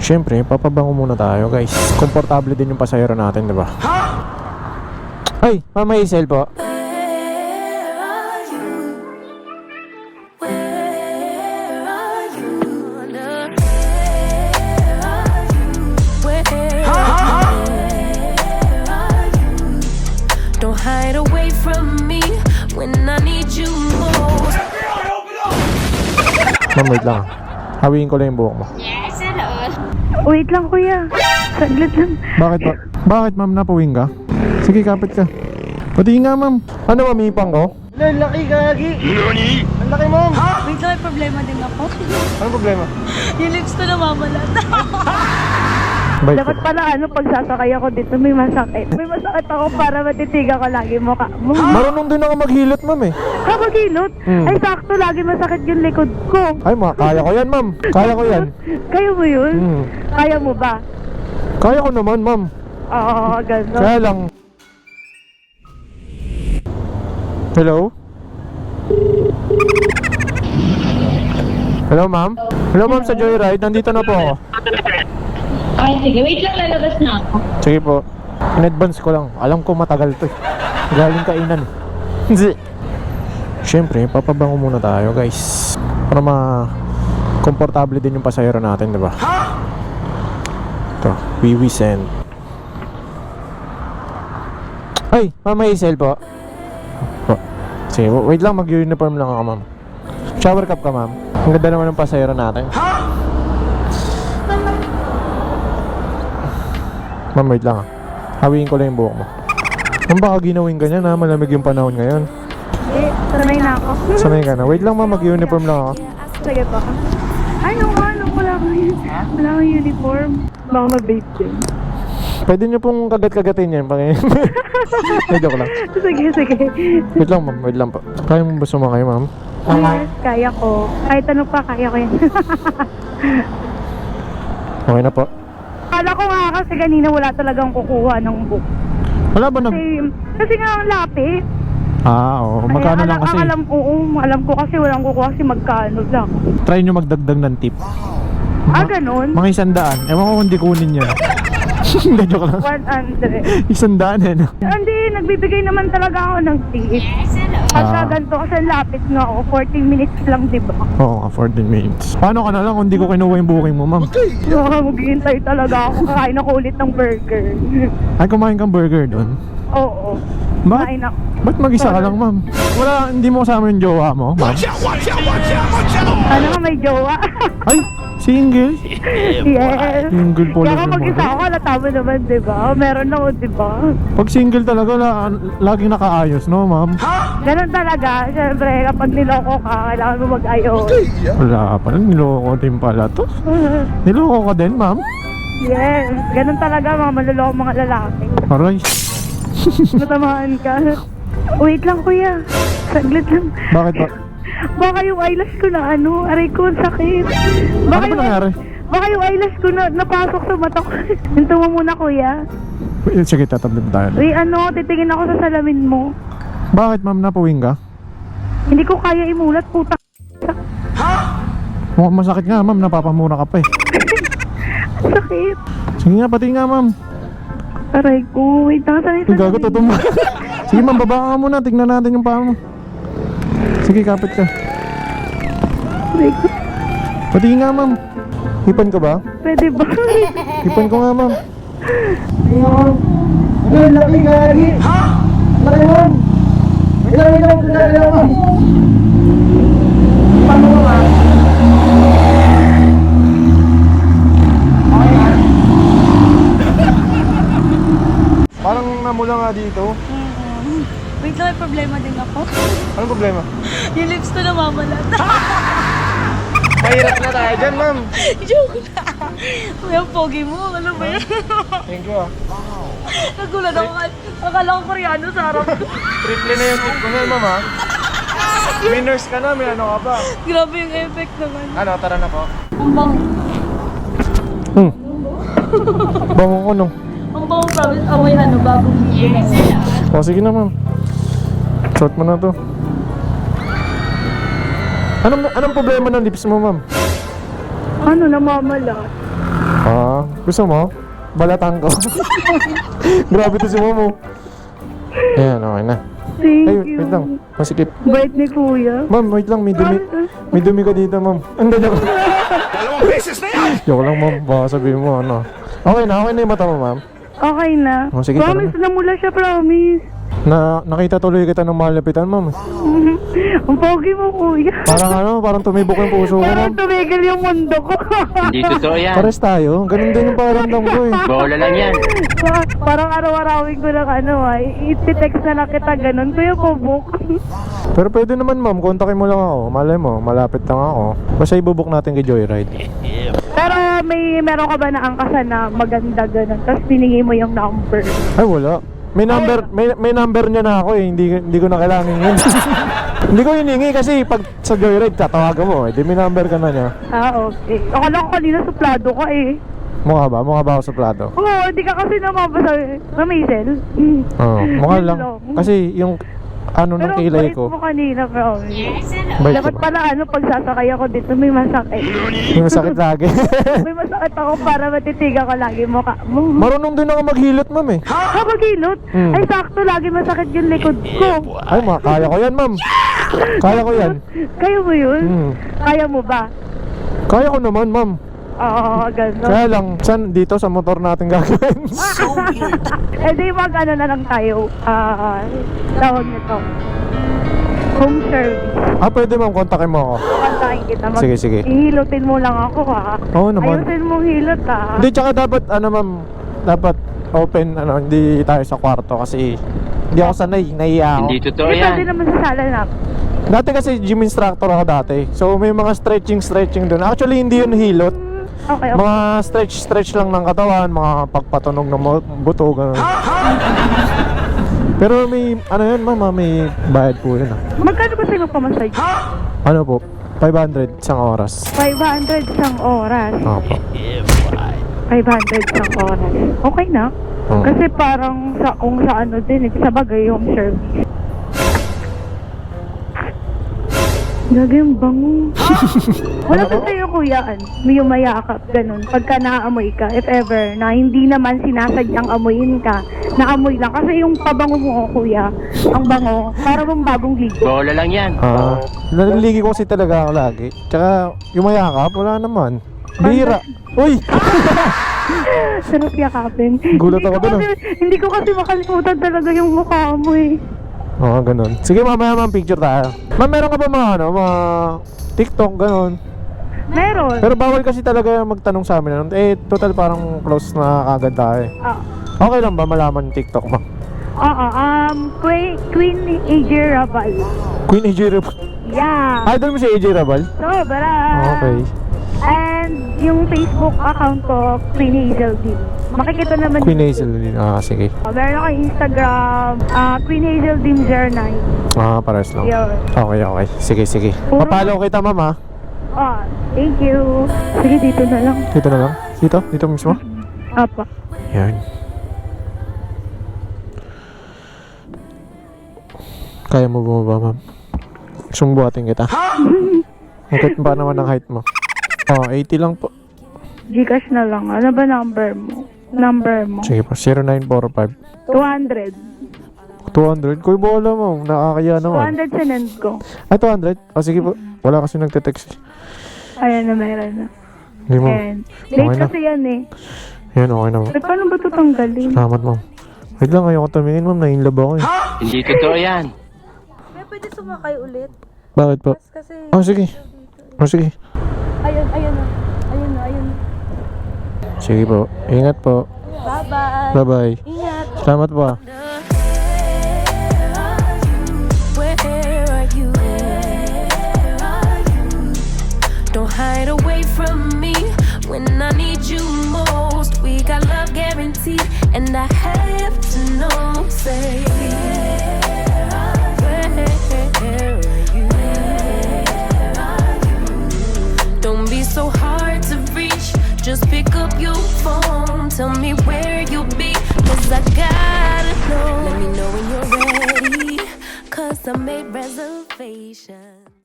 Siyempre, papabango muna tayo guys. Komportable din yung pasahero natin, diba? Ay, Mama Hazel po. Don't hide away from me when I need you most. Ma'am, wait lang. Hawiin ko lang yung buhok mo. Yes, hello. Wait lang kuya, saglit lang. Bakit ba? Bakit ma'am, napawing ka? Sige, kapit ka. Pati nga ma'am. Ano, mamipang ko? Ang laki gagi! Nani? Ang laki mom! Wait lang, may problema din ako. Anong problema? Yung lips ko namamalat. Bait Dapat ko. pala pag sasakay ako dito may masakit. May masakit ako para matitigan ko lagi mukha mo. Marunong din ako maghilot ma'am eh. Magilot? Ay sakto, lagi masakit yung likod ko. Ay kaya ko yan ma'am. Kaya ko yan. Kaya mo yun? Hmm. Kaya mo ba? Kaya ko naman ma'am. Oo, gano'n. Kaya lang. Hello? Hello ma'am? Hello ma'am sa Joyride. Nandito na po ako. Ay, sige, wait lang, lalabas na ako. Sige po. In advance ko lang. Alam ko matagal to eh. Galing kainan eh. Siyempre, papabango muna tayo guys. Para komportable din yung pasahero natin, diba? Ito, Wiwi Send. Ay, Mama Hazel po. Sige, wait lang, mag-uniform lang ako ma'am. Shower cap ka ma'am. Ang ganda naman ng pasahero natin. Ma'am, wait lang ah. Hawiin ko lang yung buhok mo. Ma'am, baka ginawin ganyan ha, malamig yung panahon ngayon. Sanay na ako. Sanay ka na. Wait lang ma'am, mag-uniform lang ako. Sige po. Ano, wala akong uniform. Baka ma-vape din. Pwede nyo pong kagat-kagatin yan. Joke lang. Sige. Wait lang ma'am, wait lang po. Kaya mo ba sumakay ma'am? Yes, kaya ko. Kahit ano pa, kaya ko yan. Okay na po. Kala ko nga kasi kanina wala talagang kukuha ng book. Wala ba na? Kasi nga ang lapit. Oo. Magkano lang kasi? Alam ko kasi walang kukuha kasi magkano lang. Try nyo magdagdag ng tip. Ganun? Mga 100. Ewan ko kung hindi kunin yun. Hindi, joke lang. 100. 100 eh no? Hindi, nagbibigay naman talaga ako ng tip. Yes, hello. Pagka ganito kasi lapit nga ako, 14 minutes lang, diba? Oo, 14 minutes. Paano ka na lang kung hindi ko kinuha yung booking mo ma'am? Maghihintay talaga ako, kakain ako ulit ng burger. Ay, kumain kang burger doon? Oo. Bakit? Kain ako. Ba't mag-isa ka lang ma'am? Wala, hindi mo kasama yung jowa mo ma'am? Ano nga, may jowa? Ay, single? Yes. Single po Kaya lang mag-isa ako, halata mo naman, diba? Meron ako, diba? Pag single talaga, laging nakaayos, no ma'am? Ganun talaga. Siyempre, kapag niloko ka, kailangan mo mag-ayos. Wala pa rin, niloko din pala to. Niloko ka din ma'am? Yes. Ganun talaga, mga maluloko mga lalaki. Aray, Natamaan ka. Wait lang, kuya. Saglit lang. bakit ba? Baka yung eyelash ko na aray ko, ang sakit. Ano ba nangyari? Baka yung eyelash ko na napasok sa mata ko. Hinto mo muna, kuya. Sige, tatablit tayo. Uy, titingin ako sa salamin mo. Bakit ma'am, napawing ka? Hindi ko kaya imulat, puta. Mukhang masakit nga ma'am, napapamura ka pa eh. Sakit. Sige nga, pati nga ma'am. Aray ko, wait lang, sanay Yung gago, tutumba. Sige ma'am, baba ka muna, tignan natin yung paa mo. Sige, kapit ka. Aray ko, Pati nga ma'am. Hipan ka ba? pwede ba? Hipan ko nga ma'am. Ang laki gagi! Ang laki mom! Wait lang mom! Paano mo ba? Parang namula nga dito. Wait lang, may problema din ako. Anong problema? Yung lips ko namamalat. Mahirap na tayo dyan ma'am. Joke na. Uy, ang pogi mo. Ano ba yan? Thank you ah. Nagulat ako. Akala ko koreano sa harap ko. Triple na yung tip ko na ma'am ha. May nurse ka na, may ano ka ba? Grabe yung effect naman. Ano, tara na po. Ang bang. Bango ko no. Ang bang promise. Amoy bagong video. O sige na ma'am. Short mo na to. Anong problema ng lips mo ma'am? Ano, namamalat. Gusto mo? Balatan ko. Grabe to si Momo. Ayan, okay na. Thank Ay, you. wait lang. Masikip. Bait ni kuya. Ma'am, wait lang. May dumi. May dumi ka dito, ma'am. Hindi, joke. Dalawang beses na yan! Joke lang, ma'am. Baka sabihin mo, ano. Okay na yung mata mo, ma'am. Okay na. Oh, sige, tara Promise na mula siya, promise. Nakita tuloy kita ng malapitan, ma'am. Ang pogi mo, kuya. Parang tumibok yung puso ko, Parang ma'am. tumigil yung mundo ko. Hindi totoo yan. Pares tayo. Ganun din yung pakiramdam ko eh. Bola lang yan. Parang araw-arawin ko lang i-text na lang kita ganun. Kuya, bubuk. Pero pwede naman, ma'am. Kontakin mo lang ako. Malay mo, malapit lang ako. Basta ibubuk natin kay Joyride. Pero meron ka ba na angkasan na maganda ganun? Tapos piningi mo yung number. Ay, wala. May number niya na ako eh. Hindi ko na kailangan yun. Hindi ko hiningi kasi pag sa Joyride, tatawagan mo eh. Di may number ka na niya. Okay. Akala ko kanina suplado ka eh. Mukha ba? Mukha ba ako suplado? Oo, hindi ka kasi namabasa. Mamisel. Oo. Mukha Yun lang. lang. Kasi yung ano ng Pero kilay bait ko. mo kanina, promise. Bait Dapat ko. pala pag sasakay ako dito, may masakit. May masakit lagi. May masakit ako para matitigan ko lagi mukha mo. Marunong din ako maghilot, ma'am eh. Magilot? Hmm. Ay, sakto. Lagi masakit yung likod ko. Ay, kaya ko yan, ma'am. Kaya ko yan. Kaya mo yun? Hmm. Kaya mo ba? Kaya ko naman, ma'am. Oo, gano'n. Kaya lang, saan dito sa motor natin gagawin? Eh di ano na lang tayo. Tawag nito. Home service. Pwede ma'am, kontakin mo ako. Kontakin kita. Sige, sige. Ihilutin mo lang ako ha. Oo naman. Ayusin mo hilot ha. Hindi, tsaka dapat, ma'am, dapat open, hindi tayo sa kwarto kasi hindi ako sanay, nahiya ako. Hindi totoo Hindi pwede yan. naman sa sala na. Dati kasi gym instructor ako dati. So may mga stretching doon. Actually, hindi yun hilot. Okay. Mga stretch lang ng katawan, mga pagpatunog ng buto, gano'n. Pero may, yun ma'am, may bayad po yun Magkano ba sa'yo pamassage? Ano po? 500 isang oras. 500 isang oras. Opo. 500 isang oras. Okay na. Oo. Kasi parang kung sa ano din, sa bagay yung service. Gagi yung bango. Wala ba sa'yo kuyaan? May umayakap, ganun. Pagka naamoy ka, if ever, na hindi naman sinasadyang amoyin ka, naamoy lang. Kasi yung pabango mo, kuya, ang bango, para bang bagong ligo. Bola lang yan. Naliligi ko kasi talaga ako lagi. Tsaka yung mayakap, wala naman. Bihira. Uy! Sarap yakapin. Gulat ako dun, Hindi ko kasi makalimutan talaga yung mukha mo eh. Oo, ganun. Sige, mamaya ma'am, picture tayo. Ma'am, meron ka ba mga TikTok, ganun? Meron. Pero bawal kasi talaga magtanong sa amin. Total parang close na kagad tayo. Okay lang ba malaman yung TikTok mo? Oo, Queen AJ Rabal. Queen AJ Rabal. Yeah. Idol mo si AJ Rabal? Sobra. Okay. And yung Facebook account ko, Queen Hazel din. Makikita naman. Queen Hazel din. Sige. Meron ako Instagram, Queen Hazel din 09. Pares lang. Yun. Okay. Sige. Puro- Papalo kita, ma'am, ha? Thank you. Sige, dito na lang. Dito na lang? Dito mismo? Apa. Yan. Kaya mo bumaba, ma'am? Sumbuhatin kita. Hanggat pa naman ang height mo. 80 lang po. Gcash na lang. Ano ba number mo? Sige po, 0945 200. 200? Kuy, bola mo. Nakakaya naman. 200 sinend ko. 200? Sige po. Wala kasi nagte-text. Ayan na, meron na. Hindi mo. And Okay late na. kasi yan eh. Yan, okay na. Eh, paano ba ito tanggalin? Salamat, ma'am. Wait lang, ayoko tumingin, ma'am. Na-inlove ako eh. Hindi totoo yan. Pwede sumakay ulit. Bakit po? Kasi, Sige. Sige. ayun na. Sige po. Ingat po. Bye-bye. Bye-bye. Ingat. Salamat po, ah. Where are you? Don't hide away from me when I need you most. We got love guaranteed, and I have to know. Say, where are you? Don't be so hard to reach. Just pick up your phone. Tell me where you'll be, 'cause I gotta know. Let me know when you're ready, 'cause I made reservations.